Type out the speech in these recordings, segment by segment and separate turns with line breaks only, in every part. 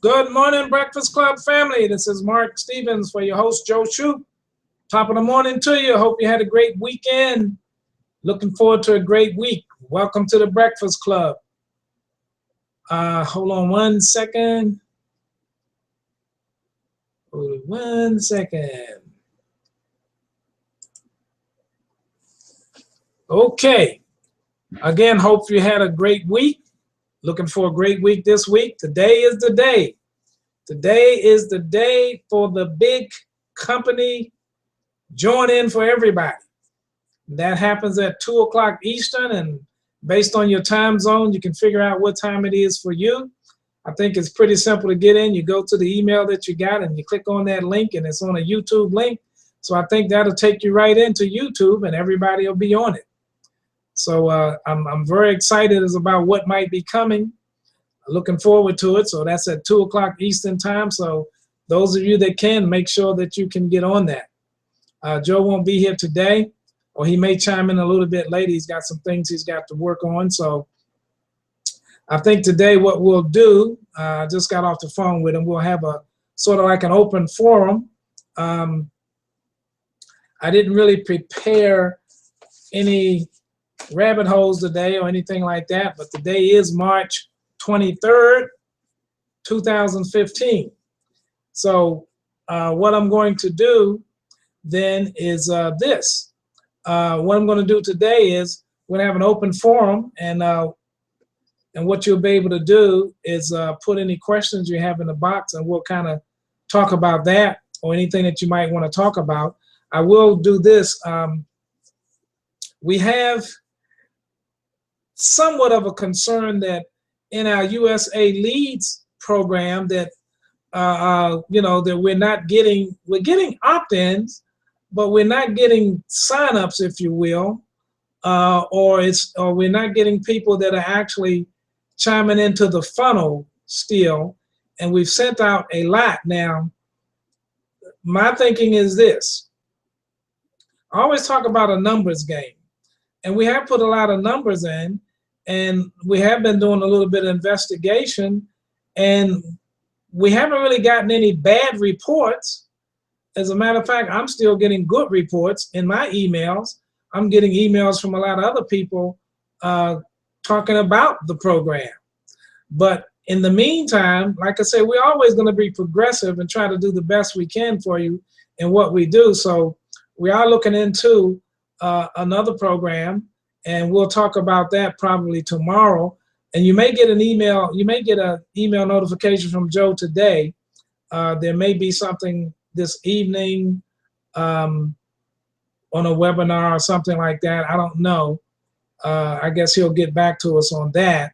Good morning, Breakfast Club family. This is Mark Stevens for your host, Joe Shoup. Top of the morning to you. Hope you had a great weekend. Looking forward to a great week. Welcome to the Breakfast Club. Hold on one second. Hold on 1 second. Okay. Again, hope you had a great week. Looking for a great week this week. Today is the day. Today is the day for the big company join in for everybody. That happens at 2 o'clock Eastern, and based on your time zone, you can figure out what time it is for you. I think it's pretty simple to get in. You go to the email that you got and you click on that link, and it's on a YouTube link. So I think that'll take you right into YouTube, and everybody will be on it. So I'm very excited about what might be coming. Looking forward to it. So that's at 2 o'clock Eastern time. So those of you that can, make sure that you can get on that. Joe won't be here today, or he may chime in a little bit later. He's got some things he's got to work on. So I think today what we'll do, I just got off the phone with him, we'll have a sort of like an open forum. I didn't really prepare any rabbit holes today or anything like that, but today is March 23rd, 2015. So what I'm going to do then is this. What I'm going to do today is we're going to have an open forum, and what you'll be able to do is put any questions you have in the box, and we'll kind of talk about that or anything that you might want to talk about. I will do this. We have somewhat of a concern that in our USA Leads program that that we're getting opt-ins, but we're not getting sign-ups, if you will, or we're not getting people that are actually chiming into the funnel still. And we've sent out a lot. Now, my thinking is this. I always talk about a numbers game. And we have put a lot of numbers in, and we have been doing a little bit of investigation, and we haven't really gotten any bad reports. As a matter of fact, I'm still getting good reports in my emails. I'm getting emails from a lot of other people talking about the program. But in the meantime, like I said, we're always going to be progressive and try to do the best we can for you in what we do. So we are looking into another program, and we'll talk about that probably tomorrow. And you may get an email, notification from Joe today. There may be something this evening on a webinar or something like that. I don't know. I guess he'll get back to us on that.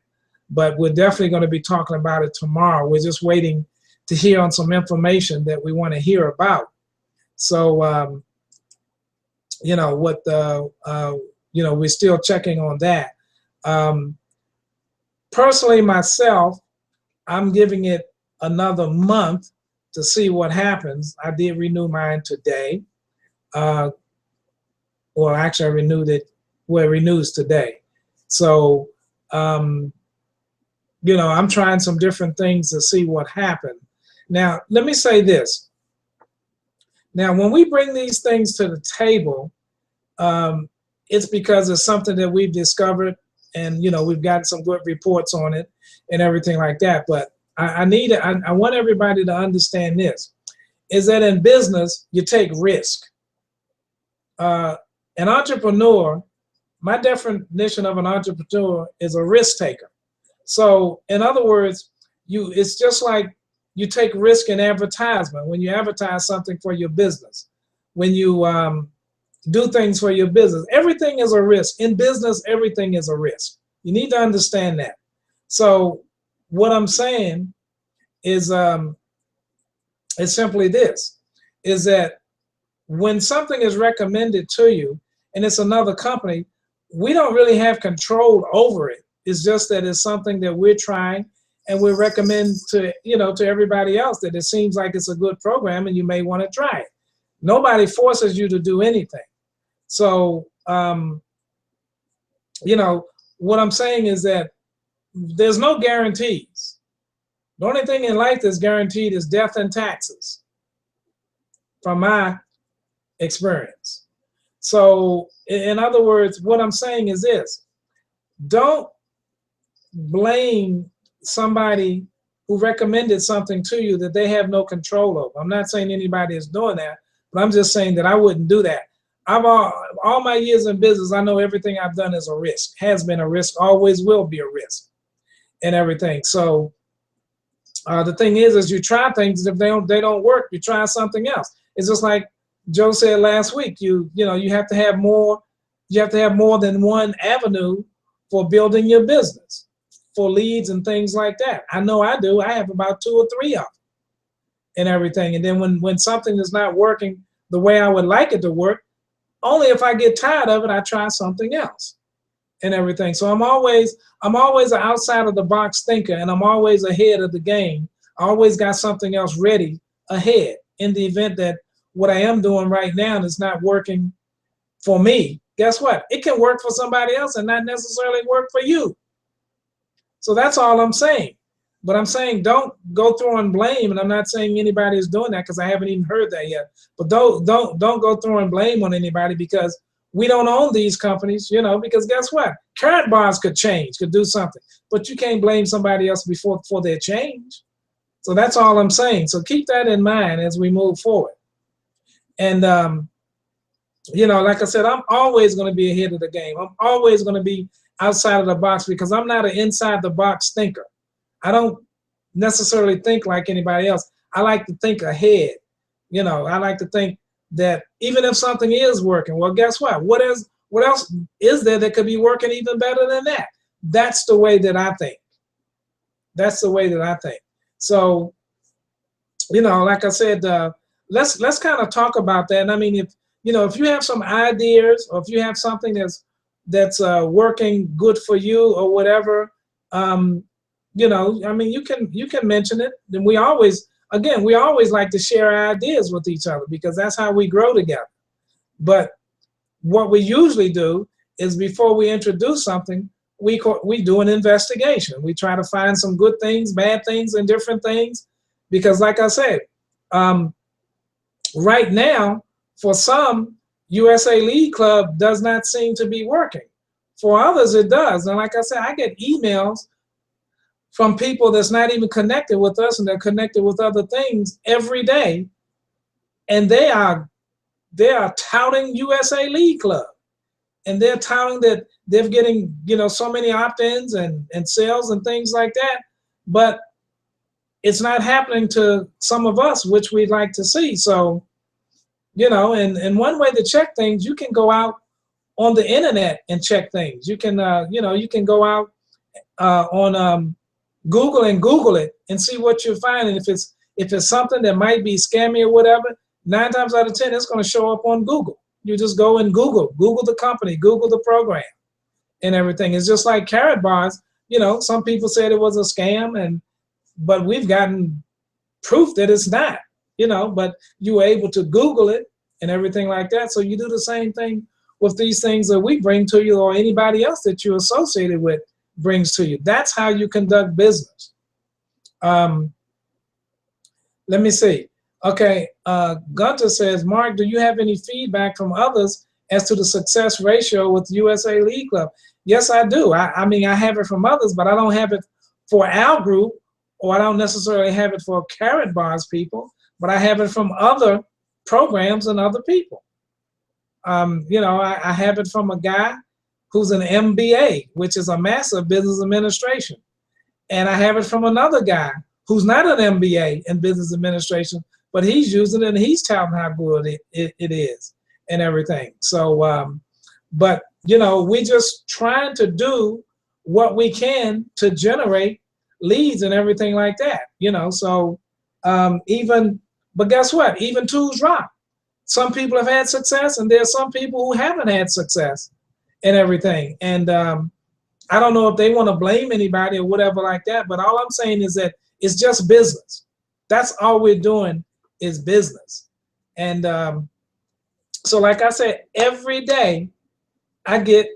But we're definitely going to be talking about it tomorrow. We're just waiting to hear on some information that we want to hear about. So, we're still checking on that. Personally, myself, I'm giving it another month to see what happens. I did renew mine today. Actually, I renewed it. Well, it renews today. So, I'm trying some different things to see what happened. Now, let me say this. Now, when we bring these things to the table, it's because it's something that we've discovered, and we've gotten some good reports on it and everything like that. But I want everybody to understand this, is that in business, you take risk. An entrepreneur, my definition of an entrepreneur is a risk taker. So in other words, it's just like you take risk in advertisement. When you advertise something for your business, when you do things for your business, everything is a risk. In business, everything is a risk. You need to understand that. So what I'm saying is it's simply this, is that when something is recommended to you and it's another company, we don't really have control over it. It's just that it's something that we're trying, and we recommend to everybody else that it seems like it's a good program and you may want to try it. Nobody forces you to do anything. So, what I'm saying is that there's no guarantees. The only thing in life that's guaranteed is death and taxes, from my experience. So in other words, what I'm saying is this: don't blame somebody who recommended something to you that they have no control over. I'm not saying anybody is doing that, but I'm just saying that I wouldn't do that. I've all my years in business, I know everything I've done is a risk, has been a risk, always will be a risk, and everything. So the thing is you try things. If they don't work, you try something else. It's just like Joe said last week. You have to have more. You have to have more than one avenue for building your business, for leads and things like that. I know I do. I have about 2 or 3 of them and everything. And then when something is not working the way I would like it to work, only if I get tired of it, I try something else and everything. So I'm always an outside of the box thinker, and I'm always ahead of the game. I always got something else ready ahead in the event that what I am doing right now is not working for me. Guess what? It can work for somebody else and not necessarily work for you. So that's all I'm saying. But I'm saying don't go through and blame, and I'm not saying anybody is doing that because I haven't even heard that yet. But don't go through and blame on anybody because we don't own these companies, because guess what? Karatbars could change, could do something. But you can't blame somebody else before their change. So that's all I'm saying. So keep that in mind as we move forward. And, like I said, I'm always going to be ahead of the game. I'm always going to be outside of the box because I'm not an inside the box thinker. I don't necessarily think like anybody else. I like to think ahead. I like to think that even if something is working, well, guess what? What else is there that could be working even better than that? That's the way that I think. That's the way that I think. So, like I said, let's kind of talk about that. And I mean, if you have some ideas or if you have something that's working good for you or whatever, I mean, you can mention it. And we always like to share our ideas with each other because that's how we grow together. But what we usually do is before we introduce something, we do an investigation. We try to find some good things, bad things, and different things. Because like I said, right now, for some, USA Lead Club does not seem to be working. For others, it does. And like I said, I get emails from people that's not even connected with us and they're connected with other things every day. And they are touting USA Lead Club. And they're touting that they're getting, so many opt-ins and sales and things like that. But it's not happening to some of us, which we'd like to see. So, and one way to check things, you can go out on the internet and check things. You can, you can go out on Google and Google it and see what you find. And if it's something that might be scammy or whatever, 9 times out of 10, it's going to show up on Google. You just go and Google the company, Google the program and everything. It's just like Karatbars. Some people said it was a scam, but we've gotten proof that it's not, but you were able to Google it and everything like that. So you do the same thing with these things that we bring to you or anybody else that you're associated with brings to you. That's how you conduct business. Let me see. Okay, Gunter says, Mark, do you have any feedback from others as to the success ratio with USA Lead Club? Yes, I do. I mean, I have it from others, but I don't have it for our group, or I don't necessarily have it for Karatbars people, but I have it from other programs and other people. I have it from a guy who's an MBA, which is a Master of Business Administration. And I have it from another guy who's not an MBA in Business Administration, but he's using it and he's telling how good it is and everything. So, but, we just trying to do what we can to generate leads and everything like that, so but guess what? Even tools rock. Some people have had success and there's some people who haven't had success and everything. And I don't know if they want to blame anybody or whatever like that, but all I'm saying is that it's just business. That's all we're doing is business. And so like I said, every day I get,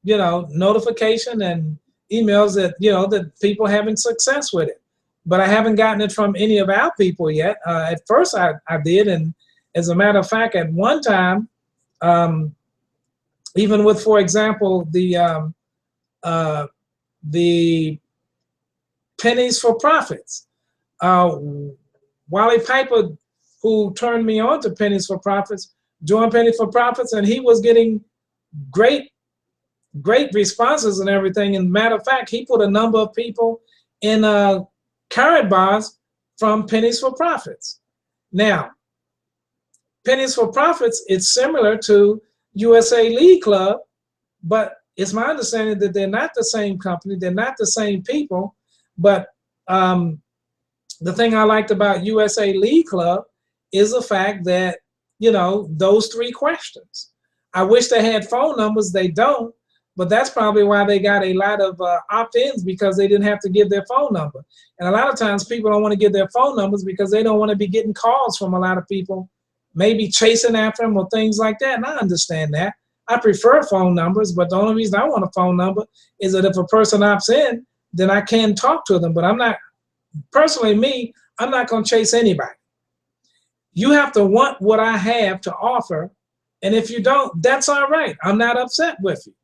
notification and emails that, that people having success with it. but I haven't gotten it from any of our people yet. At first I did, and as a matter of fact, at one time, even with, for example, the pennies for profits. Wally Piper, who turned me on to Pennies for Profits, joined Pennies for Profits, and he was getting great responses and everything. And matter of fact, he put a number of people in Karatbars from Pennies for Profits. Now, Pennies for Profits, it's similar to USA Lead Club, but it's my understanding that they're not the same company, they're not the same people. But the thing I liked about USA Lead Club is the fact that, you know, those 3 questions. I wish they had phone numbers, they don't, but that's probably why they got a lot of opt-ins, because they didn't have to give their phone number. And a lot of times people don't want to give their phone numbers because they don't want to be getting calls from a lot of people, maybe chasing after them or things like that. And I understand that. I prefer phone numbers, but the only reason I want a phone number is that if a person opts in, then I can talk to them. But I'm not, personally me, I'm not going to chase anybody. You have to want what I have to offer. And if you don't, that's all right. I'm not upset with you.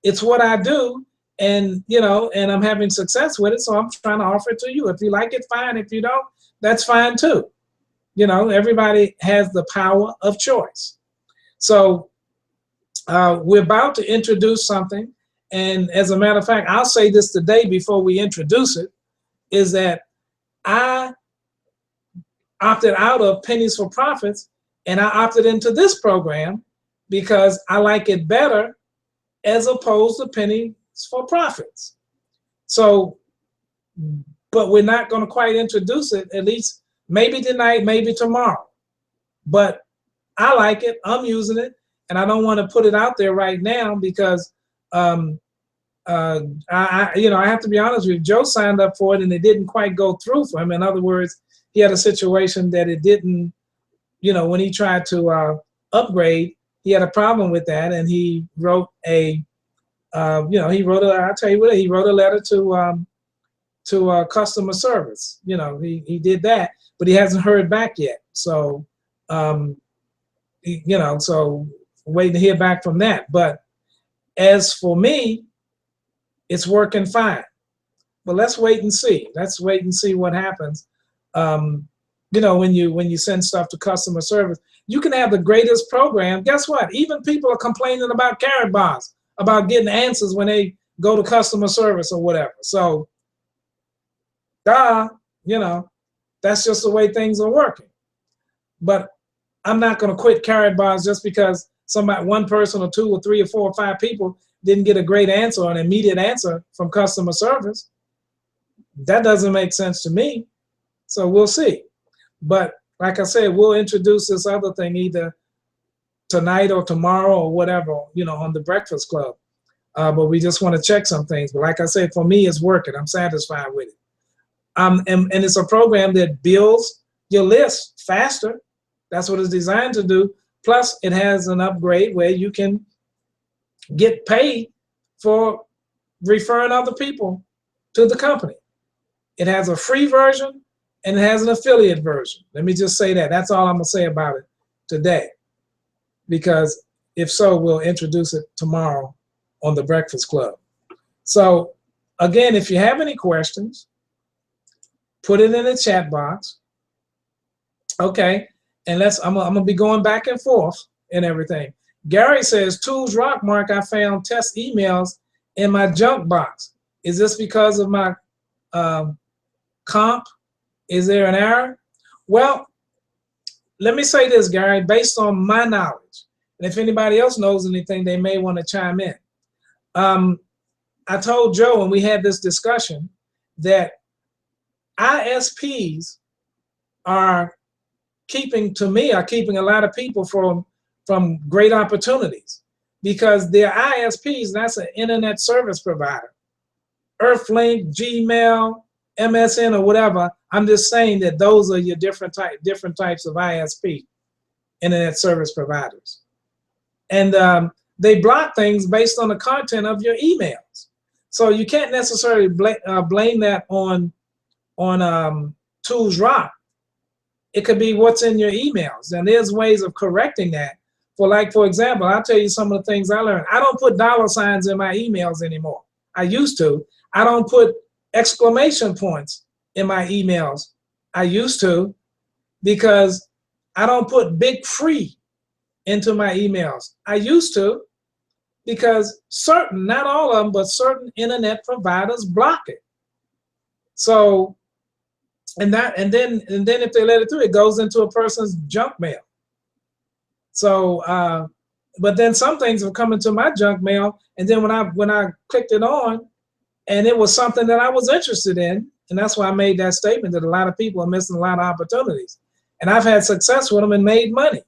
It's what I do, and, you know, and I'm having success with it, so I'm trying to offer it to you. If you like it, fine. If you don't, that's fine too. You know, everybody has the power of choice. So we're about to introduce something, and as a matter of fact, I'll say this today before we introduce it, is that I opted out of Pennies for Profits, and I opted into this program because I like it better as opposed to Pennies for Profits. So, but we're not going to quite introduce it, at least maybe tonight, maybe tomorrow. But I like it, I'm using it, and I don't want to put it out there right now because I have to be honest with you. Joe signed up for it and it didn't quite go through for him. In other words, he had a situation that it didn't, you know, when he tried to upgrade, he had a problem with that, and he wrote a, I'll tell you what, he wrote a letter to customer service. You know, he did that, but he hasn't heard back yet. So, so waiting to hear back from that. But as for me, it's working fine. But let's wait and see. Let's wait and see what happens. You know, when you send stuff to customer service, you can have the greatest program. Guess what? Even people are complaining about Karatbars, about getting answers when they go to customer service or whatever. So, you know, that's just the way things are working. But I'm not going to quit Karatbars just because one person or 2 or 3 or 4 or 5 people didn't get a great answer or an immediate answer from customer service. That doesn't make sense to me. So we'll see. But like I said, we'll introduce this other thing either tonight or tomorrow or whatever, you know, on the Breakfast Club. But we just want to check some things. But like I said, for me, it's working. I'm satisfied with it. And it's a program that builds your list faster. That's what it's designed to do. Plus, it has an upgrade where you can get paid for referring other people to the company. It has a free version and it has an affiliate version. Let me just say that. That's all I'm going to say about it today. Because if so, we'll introduce it tomorrow on the Breakfast Club. So again, if you have any questions, put it in the chat box. Okay, and I'm gonna be going back and forth and everything. Gary says, Tools Rock, Mark, I found test emails in my junk box. Is this because of my comp? Is there an error? Well, let me say this, Gary, based on my knowledge, and if anybody else knows anything, they may want to chime in. I told Joe, and we had this discussion, that ISPs are keeping a lot of people from great opportunities, because they're ISPs, and that's an internet service provider. Earthlink, Gmail, MSN, or whatever. I'm just saying that those are your different types of ISP, internet service providers. And they block things based on the content of your emails. So you can't necessarily blame that on Tools Rock. It could be what's in your emails. And there's ways of correcting that. For example, I'll tell you some of the things I learned. I don't put dollar signs in my emails anymore. I used to. I don't put exclamation points in my emails. I used to, because I don't put big free into my emails. I used to, because certain, not all of them, but certain internet providers block it. So, and then if they let it through, it goes into a person's junk mail. So, but then some things will come into my junk mail, and then when I clicked it on, and it was something that I was interested in, and that's why I made that statement that a lot of people are missing a lot of opportunities, and I've had success with them and made money.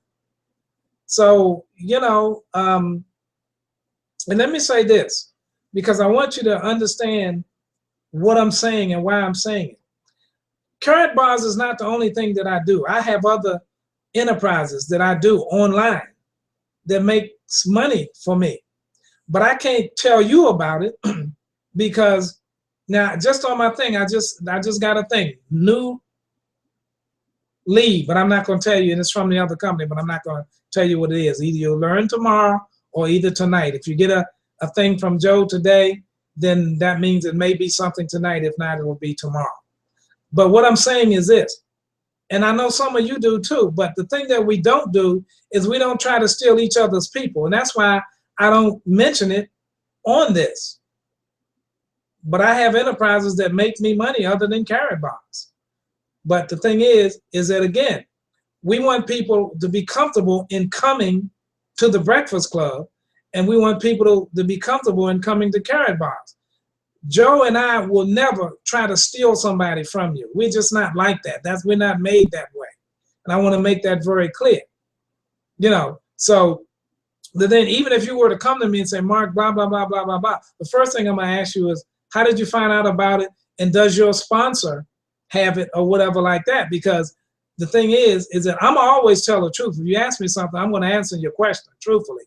So, you know, and let me say this, because I want you to understand what I'm saying and why I'm saying it. Karatbars is not the only thing that I do. I have other enterprises that I do online that makes money for me, but I can't tell you about it because now just on my thing, I just got a thing, new lead, but I'm not going to tell you, and it's from the other company, but I'm not going to tell you what it is. Either you'll learn tomorrow or either tonight. If you get a thing from Joe today, then that means it may be something tonight. If not, it will be tomorrow. But what I'm saying is this, and I know some of you do too, but the thing that we don't do is we don't try to steal each other's people. And that's why I don't mention it on this. But I have enterprises that make me money other than Karatbars. But the thing is that, again, we want people to be comfortable in coming to the Breakfast Club, and we want people to be comfortable in coming to Karatbars. Joe and I will never try to steal somebody from you. We're just not like that. We're not made that way. And I want to make that very clear. You know, so then even if you were to come to me and say, Mark, blah, blah, blah, blah, blah, blah, the first thing I'm going to ask you is, how did you find out about it? And does your sponsor have it or whatever like that? Because the thing is that I'm always tell the truth. If you ask me something, I'm going to answer your question truthfully.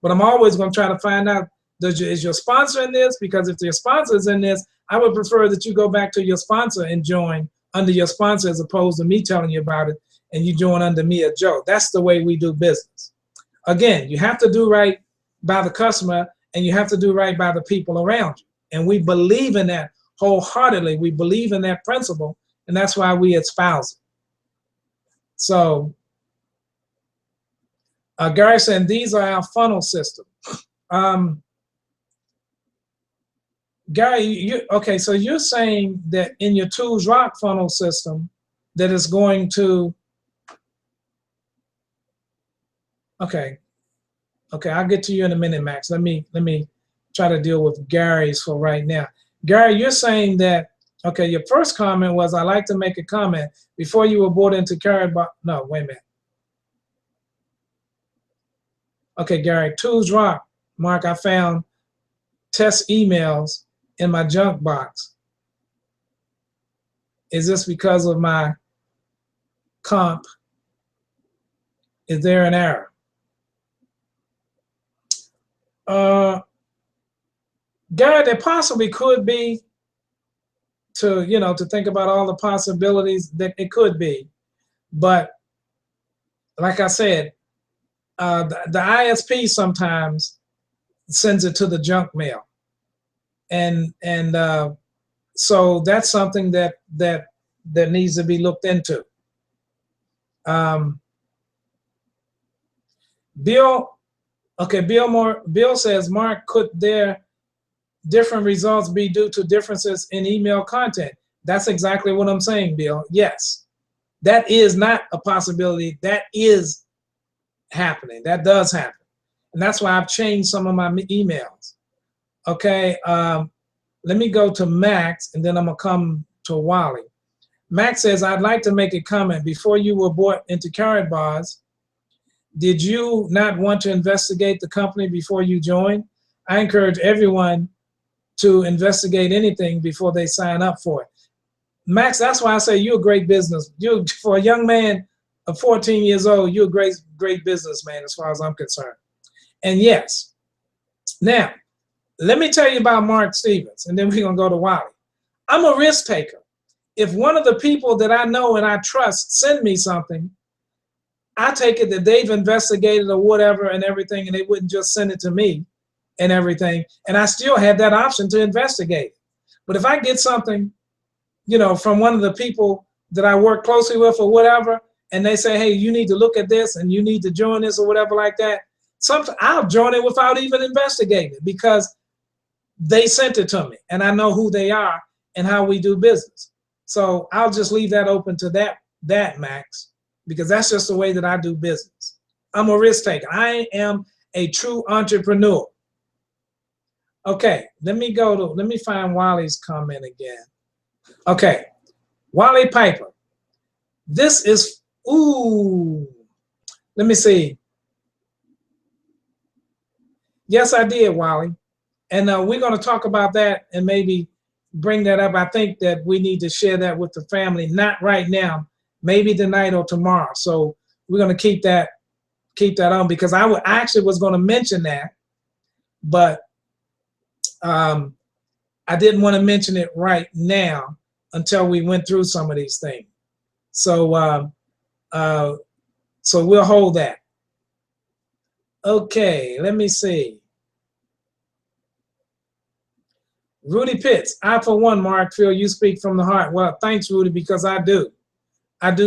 But I'm always going to try to find out, is your sponsor in this? Because if your sponsor is in this, I would prefer that you go back to your sponsor and join under your sponsor as opposed to me telling you about it and you join under me or Joe. That's the way we do business. Again, you have to do right by the customer and you have to do right by the people around you. And we believe in that wholeheartedly. We believe in that principle, and that's why we espouse it. So, Gary said, these are our funnel system. Gary, okay, so you're saying that in your Tools Rock funnel system that is going to, okay, I'll get to you in a minute, Max. Let me try to deal with Gary's for right now. Gary, you're saying that, okay, your first comment was, I like to make a comment before you were bought into Karatbars. No, wait a minute. Okay, Gary, Tools Rock, Mark, I found test emails in my junk box. Is this because of my comp? Is there an error? Gary, there possibly could be, to think about all the possibilities that it could be. But like I said, the ISP sometimes sends it to the junk mail. And so that's something that needs to be looked into. Bill says, Mark, could there different results be due to differences in email content? That's exactly what I'm saying, Bill. Yes, that is not a possibility. That is happening. That does happen. And that's why I've changed some of my emails. Okay, let me go to Max, and then I'm going to come to Wally. Max says, I'd like to make a comment. Before you were bought into Karatbars, did you not want to investigate the company before you joined? I encourage everyone to investigate anything before they sign up for it. Max, that's why I say you're a great business. For a young man of 14 years old, you're a great businessman as far as I'm concerned. And yes, now, let me tell you about Mark Stevens, and then we're going to go to Wally. I'm a risk taker. if one of the people that I know and I trust send me something, I take it that they've investigated or whatever and everything, and they wouldn't just send it to me and everything. And I still have that option to investigate. But if I get something, you know, from one of the people that I work closely with or whatever, and they say, hey, you need to look at this and you need to join this or whatever like that, I'll join it without even investigating it because they sent it to me and I know who they are and how we do business. So I'll just leave that open to that Max, because that's just the way that I do business. I'm a risk taker. I am a true entrepreneur. Okay, let me find Wally's comment again. Okay, Wally Piper. This is, ooh, let me see. Yes, I did, Wally. And we're going to talk about that and maybe bring that up. I think that we need to share that with the family, not right now, maybe tonight or tomorrow. So we're going to keep that on, because I actually was going to mention that, but I didn't want to mention it right now until we went through some of these things. So so we'll hold that. Okay, let me see. Rudy Pitts, I for one, Mark, feel you speak from the heart. Well, thanks, Rudy, because I do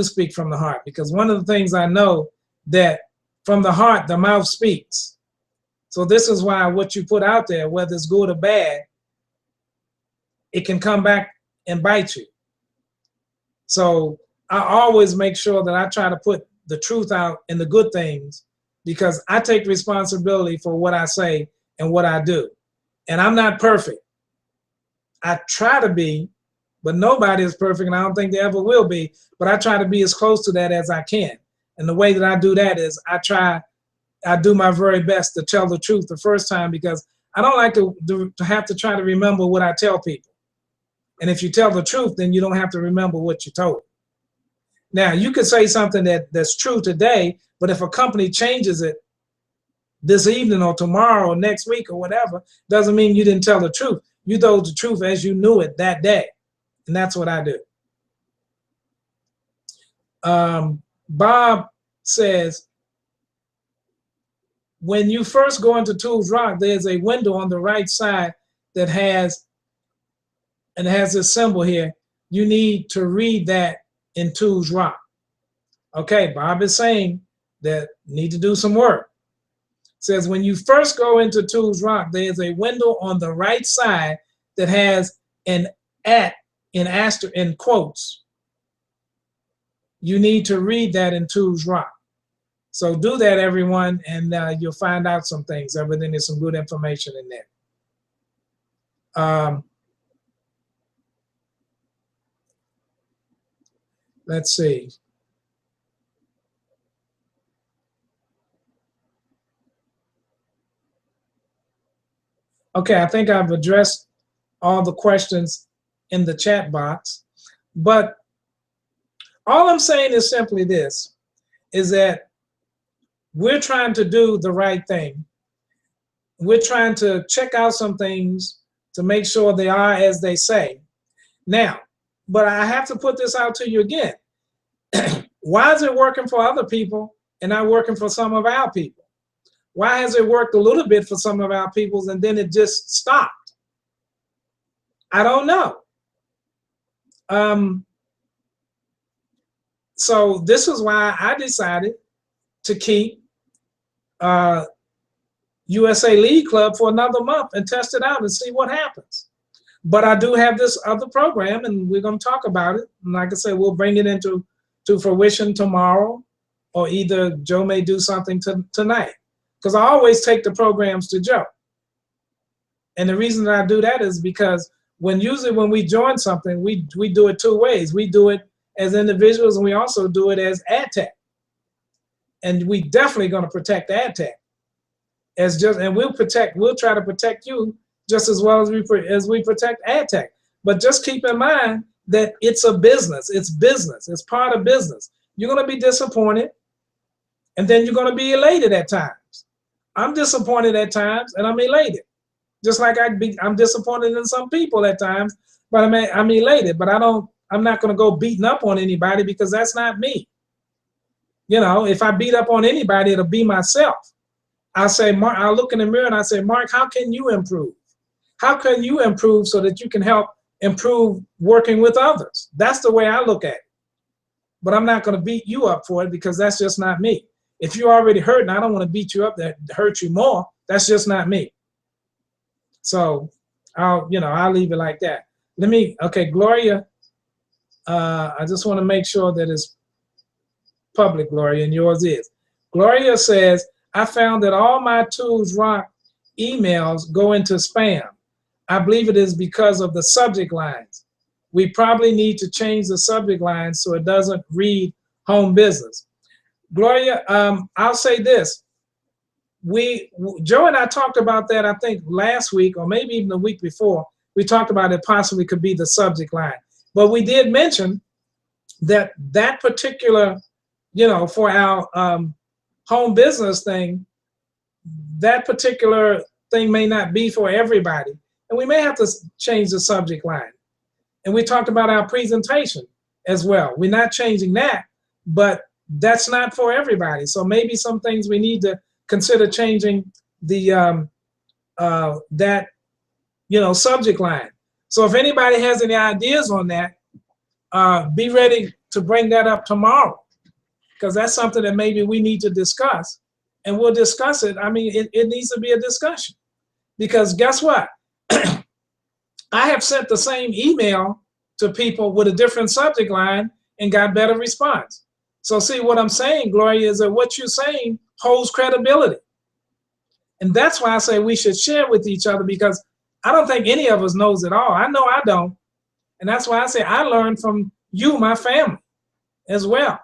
speak from the heart, because one of the things I know that from the heart, the mouth speaks. So this is why what you put out there, whether it's good or bad, it can come back and bite you. So I always make sure that I try to put the truth out and the good things, because I take responsibility for what I say and what I do. And I'm not perfect. I try to be, but nobody is perfect, and I don't think they ever will be, but I try to be as close to that as I can. And the way that I do that is I do my very best to tell the truth the first time, because I don't like to have to try to remember what I tell people. And if you tell the truth, then you don't have to remember what you told. Now, you could say something that's true today, but if a company changes it this evening or tomorrow or next week or whatever, doesn't mean you didn't tell the truth. You told the truth as you knew it that day. And that's what I do. Bob says, when you first go into Tools Rock, there's a window on the right side that has this symbol here. You need to read that in Tools Rock. Okay, Bob is saying that you need to do some work. Says when you first go into Tools Rock, there's a window on the right side that has an @ in quotes. You need to read that in Tools Rock. So do that, everyone, and you'll find out some things. Everything is some good information in there. Let's see. Okay, I think I've addressed all the questions in the chat box, but all I'm saying is simply this, is that we're trying to do the right thing. We're trying to check out some things to make sure they are as they say. Now, but I have to put this out to you again. Why is it working for other people and not working for some of our people? Why has it worked a little bit for some of our peoples and then it just stopped? I don't know. So this is why I decided to keep USA Lead Club for another month and test it out and see what happens. But I do have this other program, and we're going to talk about it. And like I said, we'll bring it into fruition tomorrow, or either Joe may do something tonight. Because I always take the programs to Joe. And the reason that I do that is because usually when we join something, we do it two ways. We do it as individuals, and we also do it as AdTech. And we definitely going to protect AdTech. And we'll try to protect you just as well as we protect AdTech. But just keep in mind that it's a business. It's business. It's part of business. You're going to be disappointed, and then you're going to be elated at times. I'm disappointed at times, and I'm elated. Just like I'm disappointed in some people at times, but I'm elated. But I don't I'm not going to go beating up on anybody because that's not me. You know, if I beat up on anybody, it'll be myself. I'll say, Mark, I'll look in the mirror and I say, Mark, how can you improve? How can you improve so that you can help improve working with others? That's the way I look at it. But I'm not going to beat you up for it because that's just not me. If you're already hurt and I don't want to beat you up that hurt you more, that's just not me. So I'll leave it like that. Okay, Gloria, I just want to make sure that it's public, Gloria, and yours is. Gloria says, I found that all my Tools Rock emails go into spam. I believe it is because of the subject lines. We probably need to change the subject lines so it doesn't read home business. Gloria, I'll say this. Joe and I talked about that, I think, last week or maybe even the week before. We talked about it possibly could be the subject line. But we did mention that that particular, for our home business thing, that particular thing may not be for everybody. And we may have to change the subject line. And we talked about our presentation as well. We're not changing that, but that's not for everybody. So maybe some things we need to consider changing the subject line. So if anybody has any ideas on that, be ready to bring that up tomorrow, because that's something that maybe we need to discuss, and we'll discuss it. I mean, it needs to be a discussion, because guess what? I have sent the same email to people with a different subject line and got better response. So see, what I'm saying, Gloria, is that what you're saying holds credibility. And that's why I say we should share with each other, because I don't think any of us knows it all. I know I don't. And that's why I say I learned from you, my family, as well.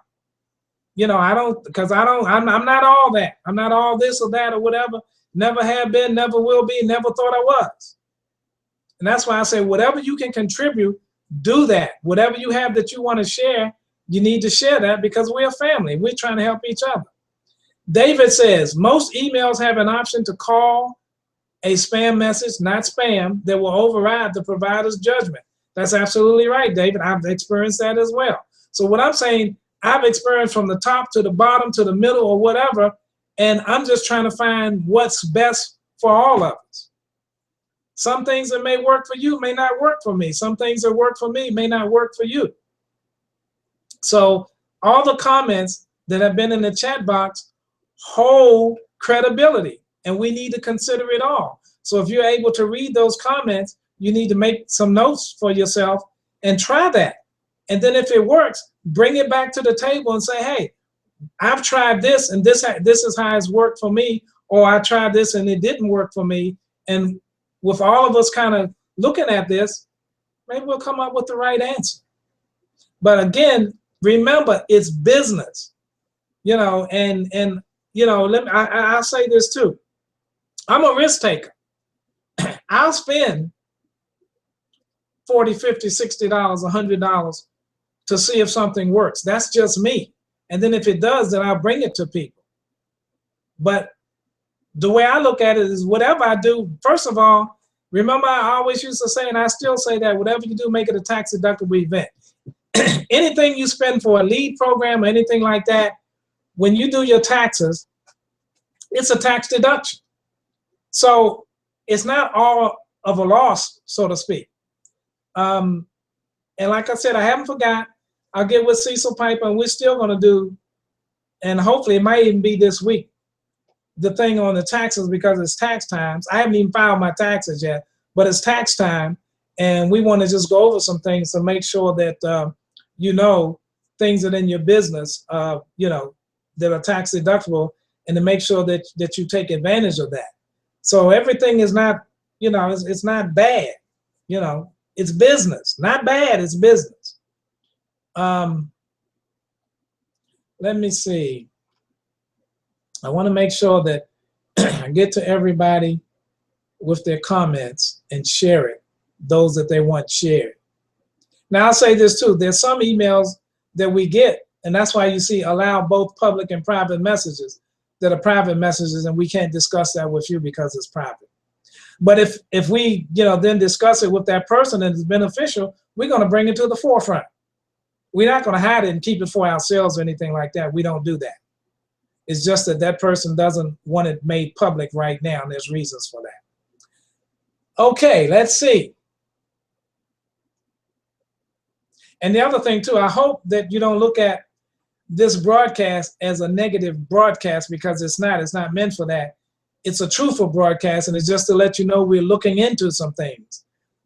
I'm not all that. I'm not all this or that or whatever. Never have been, never will be, never thought I was. And that's why I say whatever you can contribute, do that. Whatever you have that you want to share, you need to share that, because we're a family. We're trying to help each other. David says, most emails have an option to call a spam message, not spam, that will override the provider's judgment. That's absolutely right, David. I've experienced that as well. So what I'm saying, I've experienced from the top to the bottom to the middle or whatever, and I'm just trying to find what's best for all of us. Some things that may work for you may not work for me. Some things that work for me may not work for you. So all the comments that have been in the chat box hold credibility, and we need to consider it all. So if you're able to read those comments, you need to make some notes for yourself and try that. And then if it works, bring it back to the table and say, hey, I've tried this, and this is how it's worked for me, or I tried this and it didn't work for me. And with all of us kind of looking at this, maybe we'll come up with the right answer. But again, remember, it's business, I'll say this too. I'm a risk taker. I'll spend $40, $50, $60, $100 to see if something works. That's just me. And then if it does, then I'll bring it to people. But the way I look at it is, whatever I do, first of all, remember I always used to say, and I still say that, whatever you do, make it a tax deductible event. Anything you spend for a lead program or anything like that, when you do your taxes, it's a tax deduction. So it's not all of a loss, so to speak. And like I said, I haven't forgot. I'll get with Cecil Piper, and we're still going to do, and hopefully it might even be this week, the thing on the taxes, because it's tax times. I haven't even filed my taxes yet, but it's tax time, and we want to just go over some things to make sure that things that in your business, that are tax deductible, and to make sure that you take advantage of that. So everything is not, it's not bad, it's business. Not bad, it's business. Let me see. I want to make sure that I get to everybody with their comments and share it, those that they want shared. Now, I'll say this too. There's some emails that we get, and that's why you see allow both public and private messages that are private messages, and we can't discuss that with you because it's private. But if we then discuss it with that person and it's beneficial, we're going to bring it to the forefront. We're not going to hide it and keep it for ourselves or anything like that. We don't do that. It's just that that person doesn't want it made public right now, and there's reasons for that. Okay, let's see. And the other thing too, I hope that you don't look at this broadcast as a negative broadcast, because it's not meant for that. It's a truthful broadcast, and it's just to let you know we're looking into some things.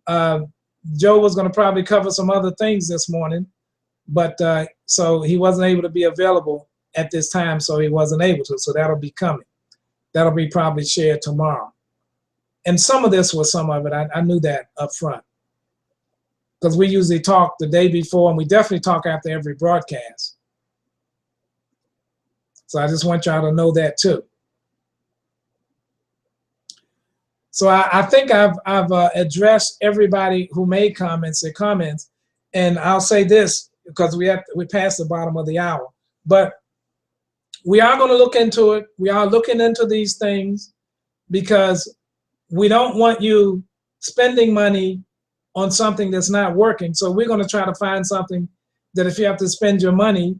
Joe was going to probably cover some other things this morning, but so he wasn't able to be available at this time, so he wasn't able to. So that'll be coming. That'll be probably shared tomorrow. And some of this was some of it. I knew that up front, because we usually talk the day before, and we definitely talk after every broadcast. So I just want y'all to know that too. So I think I've addressed everybody who made comments, and I'll say this because we passed the bottom of the hour, but we are going to look into it. We are looking into these things because we don't want you spending money on something that's not working. So we're going to try to find something that if you have to spend your money,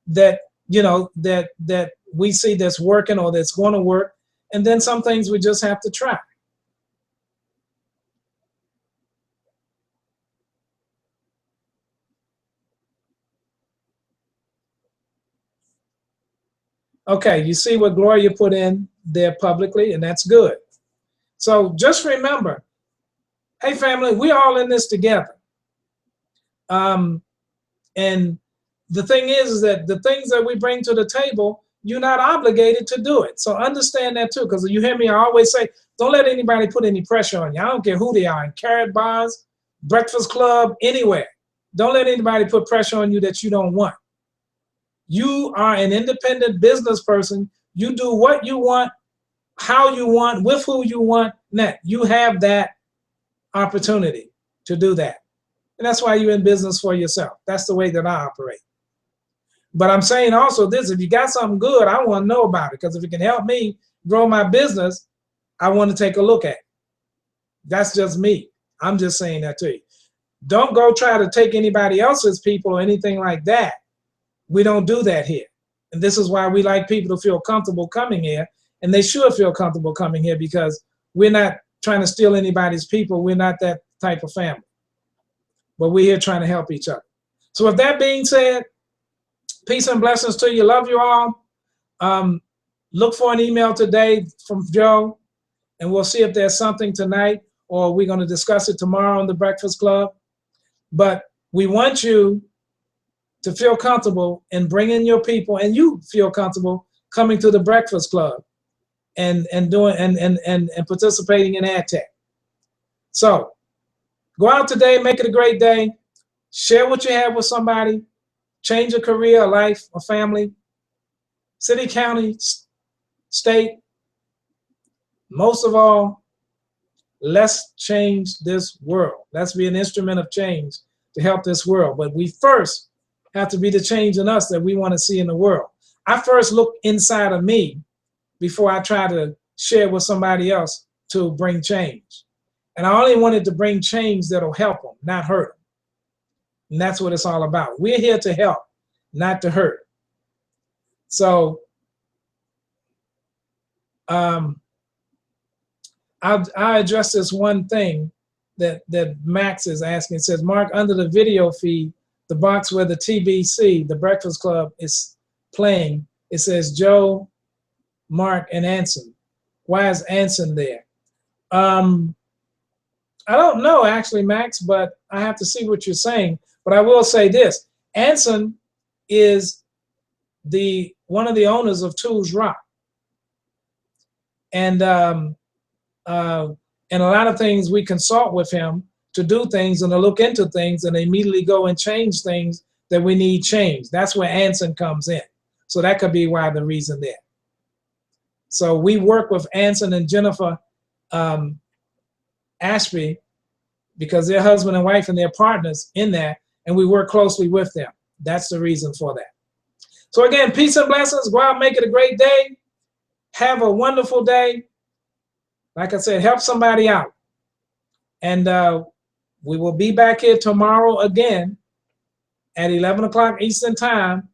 that that we see that's working or that's going to work, and then some things we just have to try. Okay, you see what Gloria put in there publicly, and that's good. So just remember, hey family, we're all in this together. And the thing is that the things that we bring to the table, you're not obligated to do it. So understand that too, because you hear me, I always say, don't let anybody put any pressure on you. I don't care who they are, in Carrot Bars, Breakfast Club, anywhere. Don't let anybody put pressure on you that you don't want. You are an independent business person. You do what you want, how you want, with who you want. Now, you have that opportunity to do that. And that's why you're in business for yourself. That's the way that I operate. But I'm saying also this, if you got something good, I want to know about it, because if it can help me grow my business, I want to take a look at it. That's just me. I'm just saying that to you. Don't go try to take anybody else's people or anything like that. We don't do that here. And this is why we like people to feel comfortable coming here, and they should feel comfortable coming here, because we're not trying to steal anybody's people. We're not that type of family. But we're here trying to help each other. So with that being said, peace and blessings to you. Love you all. Look for an email today from Joe, and we'll see if there's something tonight, or we're going to discuss it tomorrow on the Breakfast Club. But we want you to feel comfortable in bringing your people, and you feel comfortable coming to the Breakfast Club and doing and participating in AdTech. So go out today, make it a great day. Share what you have with somebody. Change a career, a life, a family, city, county, state. Most of all, let's change this world. Let's be an instrument of change to help this world. But we first have to be the change in us that we want to see in the world. I first look inside of me before I try to share with somebody else to bring change. And I only wanted to bring change that'll help them, not hurt them. And that's what it's all about. We're here to help, not to hurt. So I'll address this one thing that Max is asking. It says, Mark, under the video feed, the box where the TBC, the Breakfast Club, is playing, it says Joe, Mark, and Anson. Why is Anson there? I don't know, actually, Max, but I have to see what you're saying. But I will say this. Anson is one of the owners of Tools Rock. And a lot of things we consult with him to do things and to look into things and immediately go and change things that we need changed. That's where Anson comes in. So that could be why the reason there. So we work with Anson and Jennifer Ashby, because they're husband and wife and they're partners in that, and we work closely with them. That's the reason for that. So again, peace and blessings. Go out, make it a great day. Have a wonderful day. Like I said, help somebody out. And We will be back here tomorrow again at 11 o'clock Eastern Time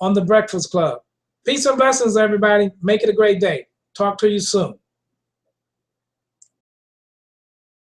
on the Breakfast Club. Peace and blessings, everybody. Make it a great day. Talk to you soon.